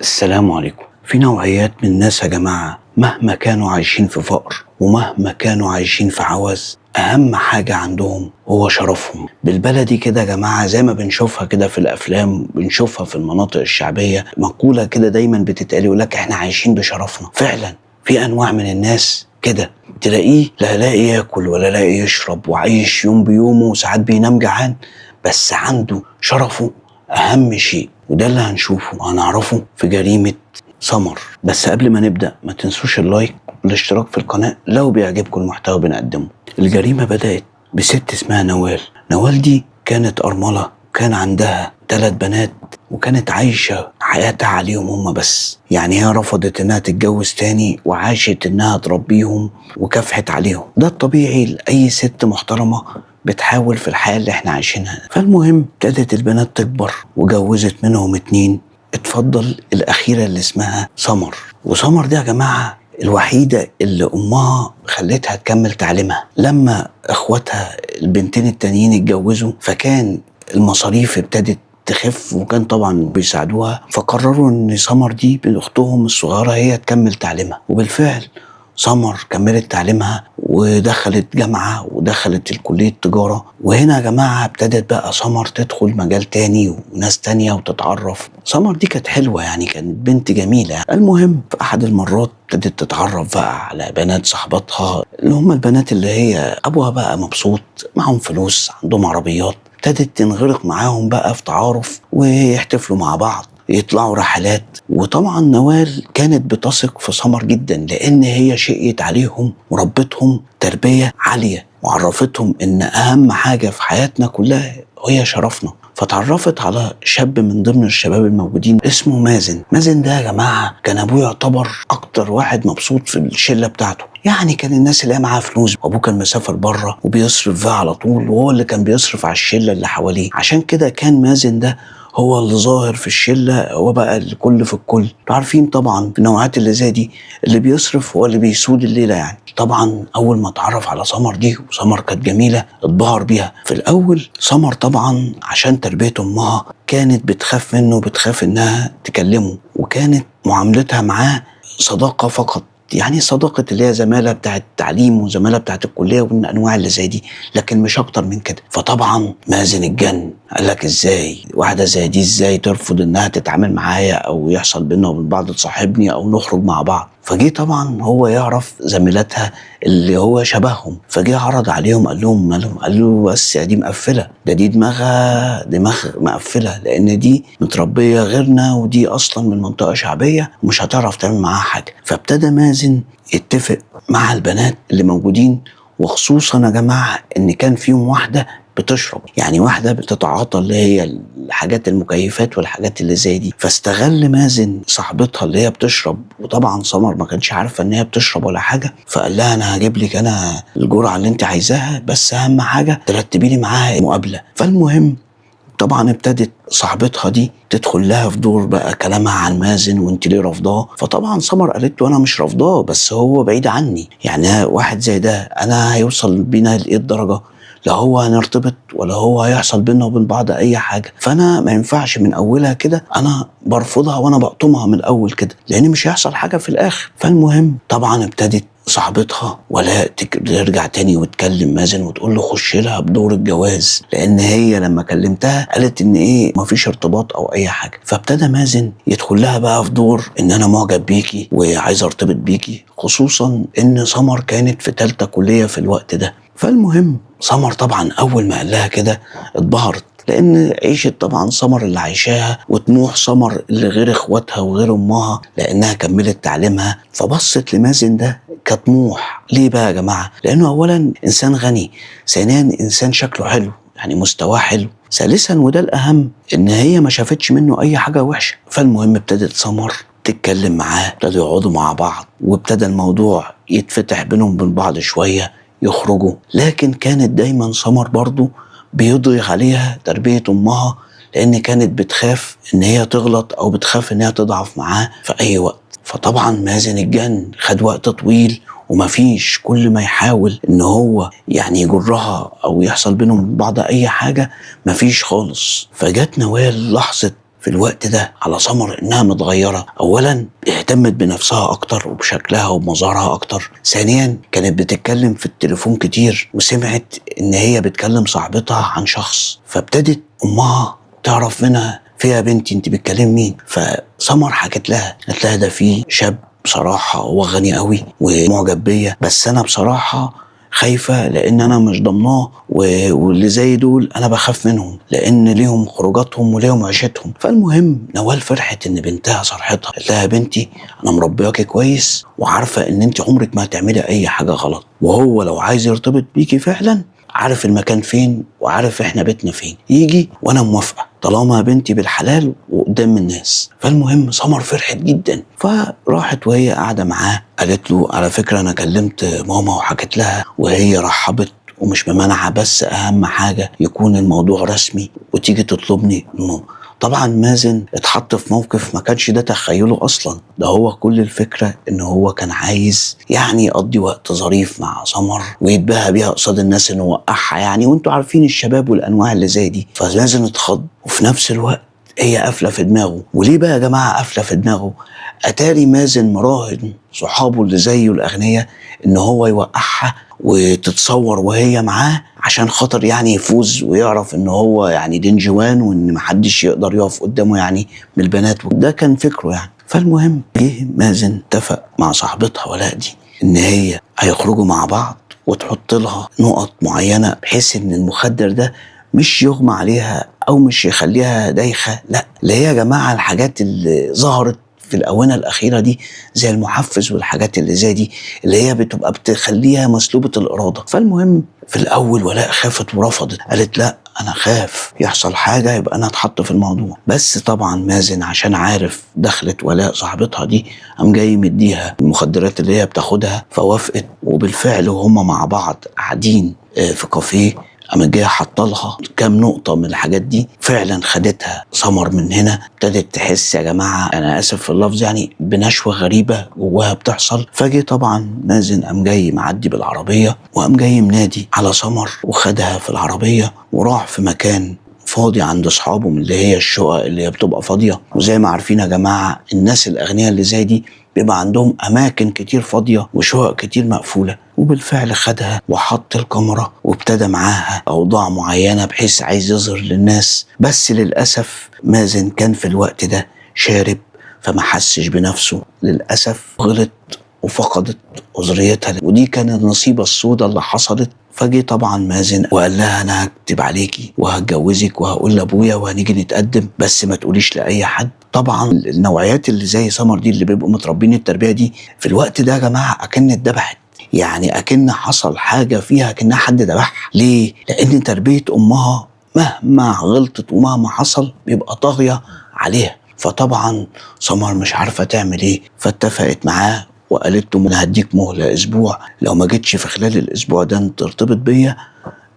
السلام عليكم. في نوعيات من الناس يا جماعة مهما كانوا عايشين في فقر ومهما كانوا عايشين في عوز، أهم حاجة عندهم هو شرفهم. بالبلدي كده يا جماعة، زي ما بنشوفها كده في الأفلام، بنشوفها في المناطق الشعبية، مقولة كده دايما بتتقال يقولك احنا عايشين بشرفنا. فعلا في أنواع من الناس كده تلاقيه لا لاقي ياكل ولا لاقي يشرب وعايش يوم بيومه وساعات بينام جعان، بس عنده شرفه أهم شيء. وده اللي هنشوفه وهنعرفه في جريمة سمر. بس قبل ما نبدأ ما تنسوش اللايك والاشتراك في القناة لو بيعجبكم المحتوى بنقدمه. الجريمة بدأت بست اسمها نوال. نوال دي كانت أرملة، كان عندها 3 بنات وكانت عايشة حياتها عليهم هم بس. يعني هي رفضت انها تتجوز تاني وعاشت انها تربيهم وكافحت عليهم. ده الطبيعي لأي ست محترمة بتحاول في الحياة اللي احنا عايشينها. فالمهم ابتدت البنات تكبر وجوزت منهم 2. اتفضل الأخيرة اللي اسمها سمر. وسمر دي يا جماعة الوحيدة اللي أمها خلتها تكمل تعليمها. لما أخواتها البنتين التانيين اتجوزوا فكان المصاريف ابتدت تخف وكان طبعا بيساعدوها، فقرروا ان سمر دي اختهم الصغيرة هي تكمل تعليمها. وبالفعل سمر كملت تعليمها ودخلت جامعة ودخلت الكلية تجارة. وهنا يا جماعة ابتدت بقى سمر تدخل مجال تاني وناس تانية وتتعرف. سمر دي كانت حلوة، يعني كانت بنت جميلة. المهم في أحد المرات ابتدت تتعرف بقى على بنات صحباتها، اللي هم البنات اللي هي أبوها بقى مبسوط، معهم فلوس، عندهم عربيات. ابتدت تنغرق معاهم بقى في تعارف ويحتفلوا مع بعض، يطلعوا رحلات. وطبعا نوال كانت بتثق في سمر جدا لان هي شقيت عليهم وربتهم تربية عالية وعرفتهم ان اهم حاجة في حياتنا كلها هي شرفنا. فتعرفت على شاب من ضمن الشباب الموجودين اسمه مازن. مازن ده يا جماعة كان ابوه يعتبر اكتر واحد مبسوط في الشلة بتاعته. يعني كان الناس اللي معاها فلوس، وابوه كان مسافر بره وبيصرف فيها على طول، وهو اللي كان بيصرف على الشلة اللي حواليه. عشان كده كان مازن ده هو اللي ظاهر في الشلة، هو بقى الكل في الكل. عارفين طبعا في النوعات اللي زي دي اللي بيصرف هو اللي بيسود الليلة. يعني طبعا أول ما اتعرف على سمر دي، وسمر كانت جميلة، اتبهر بيها. في الأول سمر طبعا عشان تربية أمها كانت بتخاف منه، بتخاف إنها تكلمه، وكانت معاملتها معاه صداقة فقط. يعني صداقة اللي هي زمالة بتاعت التعليم وزمالة بتاعت الكلية ومن أنواع اللي زي دي، لكن مش أكتر من كده. فطبعا مازن الجن قال لك إزاي واحدة زي دي إزاي ترفض إنها تتعامل معايا أو يحصل بينا وبين بعض تصاحبني أو نخرج مع بعض. فجي طبعا هو يعرف زميلاتها اللي هو شبههم، فجي عرض عليهم قال لهم مالهم. قال له بس دي مقفلة، دي دماغها دماغ مقفلة، لأن دي متربية غيرنا ودي أصلا من منطقة شعبية ومش هتعرف تعمل معاها حاجة. فابتدى مازن يتفق مع البنات اللي موجودين، وخصوصا يا جماعة إن كان فيهم واحدة بتشرب، يعني واحدة بتتعاطى اللي هي الحاجات المكيفات والحاجات اللي زي دي. فاستغل مازن صاحبتها اللي هي بتشرب، وطبعا سمر ما كانش عارفة ان هي بتشرب ولا حاجة، فقال لها انا هجيب لك انا الجرعة اللي انت عايزاها، بس اهم حاجة ترتبي لي معاها مقابلة. فالمهم طبعا ابتدت صاحبتها دي تدخل لها في دور بقى كلامها عن مازن، وانت ليه رافضاه؟ فطبعا سمر قالت له انا مش رافضاه، بس هو بعيد عني. يعني واحد زي ده انا هيوصل بينا لايه الدرجة؟ لا هو هنرتبط ولا هو هيحصل بينا وبين بعض اي حاجة. فانا ما ينفعش من اولها كده، انا برفضها وانا بقطمها من الاول كده، لان مش هيحصل حاجة في الاخر. فالمهم طبعا ابتدت صاحبتها ولا ترجع تاني وتكلم مازن وتقول له خش لها بدور الجواز، لان هي لما كلمتها قالت ان ايه مفيش ارتباط او اي حاجه. فابتدى مازن يدخل لها بقى في دور ان انا معجب بيكي وعايز ارتبط بيكي، خصوصا ان سمر كانت في 3 كليه في الوقت ده. فالمهم سمر طبعا اول ما قال لها كده اتبهرت، لان عيشة طبعا سمر اللي عايشاها وطموح سمر اللي غير اخواتها وغير امها لانها كملت تعليمها. فبصت لمازن ده كطموح. ليه بقى يا جماعة؟ لانه اولا انسان غني، ثانيا انسان شكله حلو، يعني مستواه حلو، ثالثا وده الاهم ان هي ما شافتش منه اي حاجة وحشة. فالمهم ابتدت سمر تتكلم معاه، ابتدوا يقعدوا مع بعض وابتدى الموضوع يتفتح بينهم وبين بعض شوية، يخرجوا. لكن كانت دايما سمر برضو بيضيق عليها تربية أمها، لأن كانت بتخاف إن هي تغلط أو بتخاف إن هي تضعف معاه في أي وقت. فطبعا مازن الجن خد وقت طويل ومفيش، كل ما يحاول إن هو يعني يجرها أو يحصل بينهم بعض أي حاجة مفيش خالص. فجت نوال لحظة في الوقت ده على سمر انها متغيرة. اولا اهتمت بنفسها اكتر وبشكلها وبمظهرها اكتر. ثانيا كانت بتتكلم في التليفون كتير وسمعت ان هي بتكلم صاحبتها عن شخص، فابتدت امها تعرف منها فيها بنتي انت بتكلم مين. فسمر حكت لها، قالت لها ده في شاب بصراحة هو غني قوي ومعجب بيا، بس انا بصراحة خايفة لان انا مش ضمناه واللي زي دول انا بخاف منهم لان ليهم خروجاتهم وليهم عيشتهم. فالمهم نوال فرحت ان بنتها صرحتها، قالت لها يا بنتي انا مربياكي كويس وعارفة ان انت عمرك ما هتعملي اي حاجة غلط، وهو لو عايز يرتبط بيكي فعلا عارف المكان فين وعارف احنا بيتنا فين، يجي وانا موافقة طالما بنتي بالحلال وقدام الناس. فالمهم سمر فرحت جدا، فراحت وهي قاعدة معاه قالت له على فكرة انا كلمت ماما وحكت لها وهي رحبت ومش ممانعة، بس اهم حاجة يكون الموضوع رسمي وتيجي تطلبني من ماما. طبعا مازن اتحط في موقف ما كانش ده تخيله اصلا، ده هو كل الفكرة ان هو كان عايز يعني يقضي وقت ظريف مع سمر ويتباهى بيها قصاد الناس انه وقعها يعني، وانتوا عارفين الشباب والانواع اللي زي دي. فمازن اتخض وفي نفس الوقت هي قافله في دماغه. وليه بقى يا جماعه قافله في دماغه؟ اتاري مازن مراهن صحابه اللي زيه الاغنياء ان هو يوقعها وتتصور وهي معاه عشان خاطر يعني يفوز ويعرف ان هو يعني دنجوان وان محدش يقدر يقف قدامه يعني من البنات، وده كان فكره يعني. فالمهم جه مازن اتفق مع صاحبتها ولاء دي ان هي هيخرجوا مع بعض وتحط لها نقط معينه بحيث ان المخدر ده مش يغمى عليها او مش يخليها دايخه، لا اللي هي يا جماعه الحاجات اللي ظهرت في الاونه الاخيره دي زي المحفز والحاجات اللي زي دي اللي هي بتبقى بتخليها مسلوبه الاراده. فالمهم في الاول ولاء خافت ورفضت، قالت لا انا خاف يحصل حاجه يبقى انا اتحط في الموضوع. بس طبعا مازن عشان عارف دخلت ولاء صاحبتها دي قام جاي مديها المخدرات اللي هي بتاخدها فوافقت. وبالفعل وهم مع بعض قاعدين في كافيه قامت جايه حاطه لها كام نقطه من الحاجات دي، فعلا خدتها سمر. من هنا ابتدت تحس يا جماعه انا اسف في اللفظ يعني بنشوه غريبه جواها بتحصل. فجي طبعا مازن قام جاي معدي بالعربيه وقام جاي منادي على سمر وخدها في العربيه وراح في مكان فاضي عند اصحابه من اللي هي الشقق اللي هي بتبقى فاضيه. وزي ما عارفين يا جماعه الناس الاغنياء اللي زي دي بيبقى عندهم اماكن كتير فاضيه وشقق كتير مقفوله. وبالفعل خدها وحط الكاميرا وابتدى معاها اوضاع معينه بحيث عايز يظهر للناس. بس للاسف مازن كان في الوقت ده شارب فما حسش بنفسه، للاسف غلط وفقدت عذريتها، ودي كانت النصيبه السوداء اللي حصلت. فجي طبعا مازن وقال لها انا هكتب عليكي وهتجوزك وهقول لابويا وهنيجي نتقدم بس ما تقوليش لاي حد. طبعا النوعيات اللي زي سمر دي اللي بيبقوا متربين التربيه دي في الوقت ده يا جماعه اكن اتذبحت، يعني اكن حصل حاجه فيها اكنها حد ذبحها. ليه؟ لان تربيه امها مهما غلطت ومهما حصل بيبقى طاغيه عليها. فطبعا سمر مش عارفه تعمل ايه، فاتفقت معاه وقالت له انا هديك مهله اسبوع، لو ما جيتش في خلال الاسبوع ده انت ترتبط بيا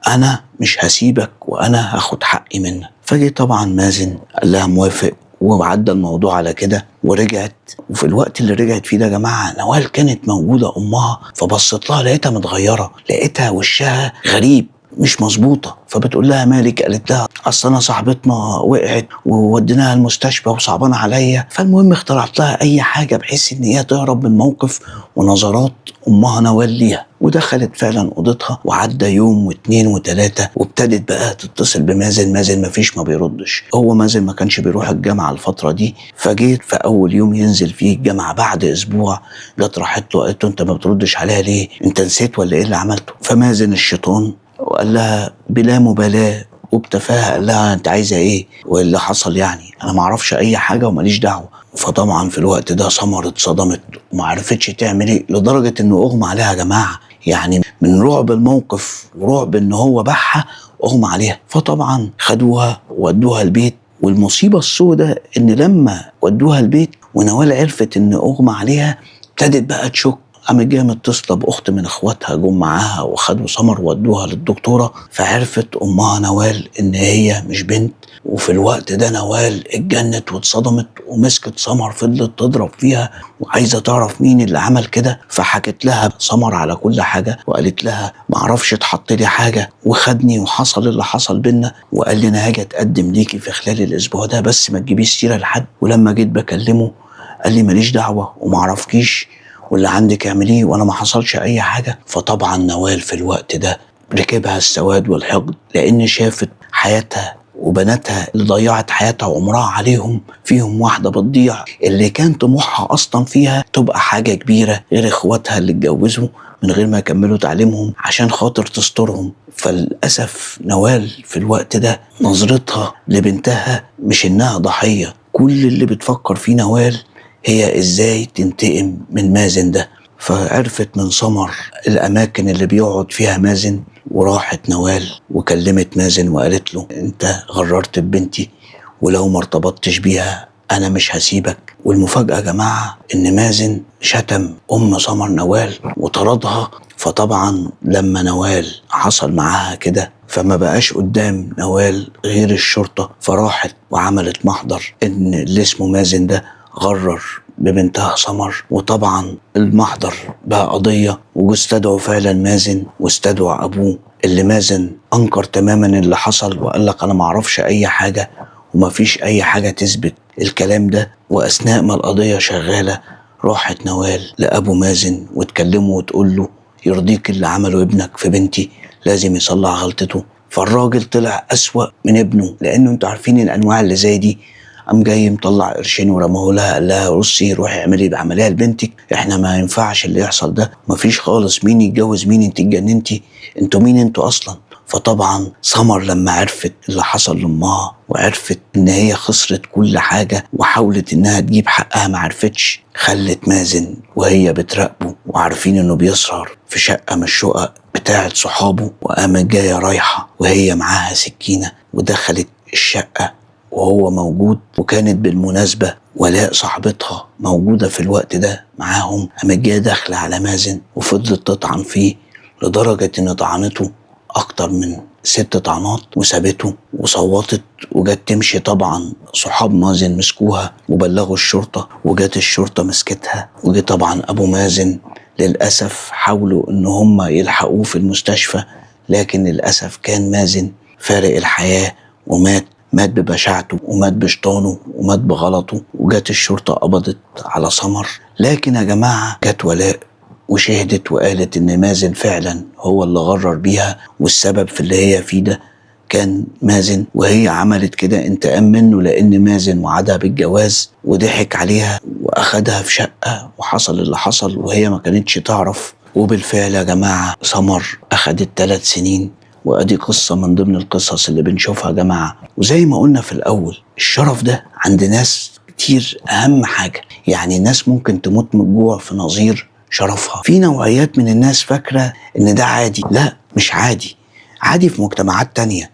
انا مش هسيبك وانا هاخد حقي منك. فجي طبعا مازن قال لها موافق وعدى الموضوع على كده ورجعت. وفي الوقت اللي رجعت فيه ده يا جماعه نوال كانت موجوده امها، فبصت لها لقيتها متغيره، لقيتها وشها غريب مش مظبوطه. فبتقول لها مالك؟ قالت لها اصل انا صاحبتنا وقعت ووديناها المستشفى وصعبانه عليا. فالمهم اخترعت لها اي حاجه بحيث ان هي تهرب من موقف ونظرات امها نوال ليها. ودخلت فعلا اوضتها وعدى يوم واثنين وثلاثه وابتدت بقى تتصل بمازن. مازن ما بيردش، هو مازن ما كانش بيروح الجامعه الفتره دي. فجيت في اول يوم ينزل فيه الجامعه بعد اسبوع جت راحت له قالت له انت ما بتردش عليها ليه؟ انت نسيت ولا ايه اللي عملته؟ فمازن الشيطان وقال لها بلا مبالاه وبتفاهه قال لها انت عايزه ايه واللي حصل؟ يعني انا ما اعرفش اي حاجه وماليش دعوه. فطبعا في الوقت ده سمر اتصدمت وما عرفتش تعمل ايه، لدرجه انه اغمى عليها يا جماعه، يعني من رعب الموقف ورعب ان هو باعها اغمى عليها. فطبعا خدوها وودوها البيت. والمصيبه السوداء ان لما ودوها البيت ونوال عرفت ان اغمى عليها ابتدت بقى تشك قامت جايه متصله باخت من اخواتها، جم معاها وخدوا سمر ودوها للدكتوره. فعرفت امها نوال ان هي مش بنت. وفي الوقت ده نوال اتجنت واتصدمت ومسكت سمر، فضلت تضرب فيها وعايزه تعرف مين اللي عمل كده. فحكت لها سمر على كل حاجه وقالت لها معرفش اتحط لي حاجه وخدني وحصل اللي حصل بينا، وقال لي انا هاجي اتقدم ليكي في خلال الاسبوع ده بس ما تجيبيش سيره لحد. ولما جيت بكلمه قال لي ماليش دعوه ومعرفكيش واللي عندك اعمليه وانا ما حصلش اي حاجه. فطبعا نوال في الوقت ده ركبها السواد والحقد، لان شافت حياتها وبناتها اللي ضيعت حياتها وعمرها عليهم، فيهم واحدة بتضيع اللي كان طموحها أصلا فيها تبقى حاجة كبيرة غير إخواتها اللي اتجوزوا من غير ما يكملوا تعليمهم عشان خاطر تسترهم. فللأسف نوال في الوقت ده نظرتها لبنتها مش إنها ضحية، كل اللي بتفكر فيه نوال هي إزاي تنتقم من مازن ده. فعرفت من سمر الأماكن اللي بيقعد فيها مازن، وراحت نوال وكلمت مازن وقالت له انت غررت ببنتي ولو ما ارتبطتش بيها انا مش هسيبك. والمفاجأة يا جماعة ان مازن شتم ام سمر نوال وطردها. فطبعا لما نوال حصل معاها كده فما بقاش قدام نوال غير الشرطة، فراحت وعملت محضر ان اللي اسمه مازن ده غرر ببنتها سمر. وطبعا المحضر بقى قضية واستدعوا فعلا مازن واستدعوا ابوه، اللي مازن انكر تماما اللي حصل وقال لك انا معرفش اي حاجة ومفيش اي حاجة تثبت الكلام ده. واثناء ما القضية شغالة راحت نوال لابو مازن وتكلمه وتقول له يرضيك اللي عمله ابنك في بنتي لازم يصلح غلطته. فالراجل طلع اسوأ من ابنه، لانه انتوا عارفين الانواع اللي زي دي قام جاي مطلع قرشين ورماه لها، قال لها بصي روحي اعملي بعمليه لبنتك، احنا ما ينفعش اللي يحصل ده، مفيش خالص، مين يتجوز مين، انت اتجننتي، انتوا مين انتوا اصلا. فطبعا سمر لما عرفت اللي حصل لامها وعرفت ان هي خسرت كل حاجه وحاولت انها تجيب حقها ما عرفتش، خلت مازن وهي بتراقبه وعارفين انه بيسهر في شقه من الشقق بتاعت صحابه، وقامت جايه رايحه وهي معاها سكينه ودخلت الشقه وهو موجود. وكانت بالمناسبة ولاء صاحبتها موجودة في الوقت ده معاهم، قامت جاية داخلة على مازن وفضلت تطعن فيه لدرجة ان طعنته اكتر من 6 طعنات وسابته وصوتت وجت تمشي. طبعا صحاب مازن مسكوها وبلغوا الشرطة وجت الشرطة مسكتها. وجي طبعا ابو مازن للأسف حاولوا ان هم يلحقوه في المستشفى، لكن للأسف كان مازن فارق الحياة ومات ببشاعته ومات بشطانه ومات بغلطه. وجات الشرطة قبضت على سمر، لكن يا جماعة جات ولاء وشهدت وقالت ان مازن فعلا هو اللي غرر بيها، والسبب في اللي هي فيه ده كان مازن، وهي عملت كده انتقام منه لان مازن وعدها بالجواز وضحك عليها واخدها في شقة وحصل اللي حصل وهي ما كانتش تعرف. وبالفعل يا جماعة سمر اخدت 3 سنين، وادي قصة من ضمن القصص اللي بنشوفها يا جماعة. وزي ما قلنا في الاول الشرف ده عند ناس كتير اهم حاجة، يعني الناس ممكن تموت من الجوع في نظير شرفها. في نوعيات من الناس فاكرة ان ده عادي، لا مش عادي، عادي في مجتمعات تانية،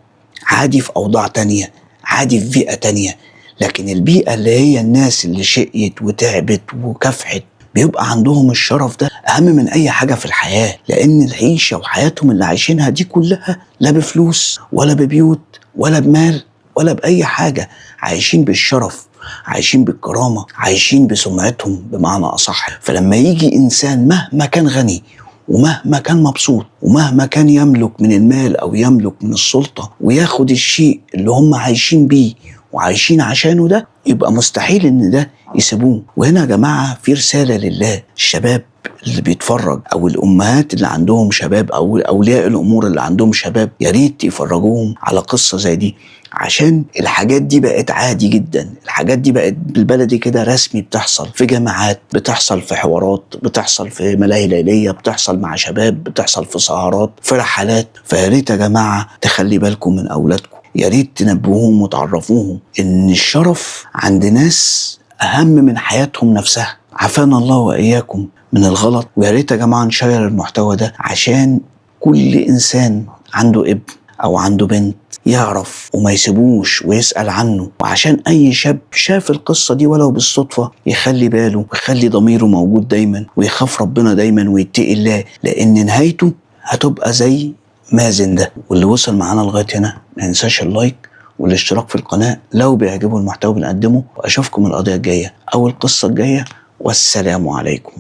عادي في اوضاع تانية، عادي في بيئة تانية، لكن البيئة اللي هي الناس اللي شقيت وتعبت وكافحت بيبقى عندهم الشرف ده أهم من أي حاجة في الحياة، لأن العيشة وحياتهم اللي عايشينها دي كلها لا بفلوس ولا ببيوت ولا بمال ولا بأي حاجة، عايشين بالشرف، عايشين بالكرامة، عايشين بسمعتهم بمعنى أصح. فلما يجي إنسان مهما كان غني ومهما كان مبسوط ومهما كان يملك من المال أو يملك من السلطة وياخد الشيء اللي هم عايشين بيه وعايشين عشانه ده، يبقى مستحيل ان ده يسيبوه. وهنا يا جماعة في رسالة لله، الشباب اللي بيتفرج او الامهات اللي عندهم شباب او اولياء الامور اللي عندهم شباب، يا ريت يفرجوهم على قصة زي دي، عشان الحاجات دي بقت عادي جدا، الحاجات دي بقت بالبلدي كده رسمي، بتحصل في جامعات، بتحصل في حوارات، بتحصل في ملاهي ليلية، بتحصل مع شباب، بتحصل في سهرات، في رحلات. فيا ريت يا جماعة تخلي بالكم من اولادكم، يا ريت تنبهوهم وتعرفوهم ان الشرف عند ناس اهم من حياتهم نفسها. عافانا الله واياكم من الغلط. ويا ريت يا جماعه نشير المحتوى ده عشان كل انسان عنده ابن او عنده بنت يعرف وما يسيبوش ويسأل عنه، وعشان أي شاب شاف القصة دي ولو بالصدفة يخلي باله ويخلي ضميره موجود دايما ويخاف ربنا دايما ويتقي الله، لأن نهايته هتبقى زي مازن ده. واللي وصل معانا لغاية هنا ما ينساش اللايك والاشتراك في القناة لو بيعجبه المحتوى بنقدمه، وأشوفكم القضية الجاية أو القصة الجاية، والسلام عليكم.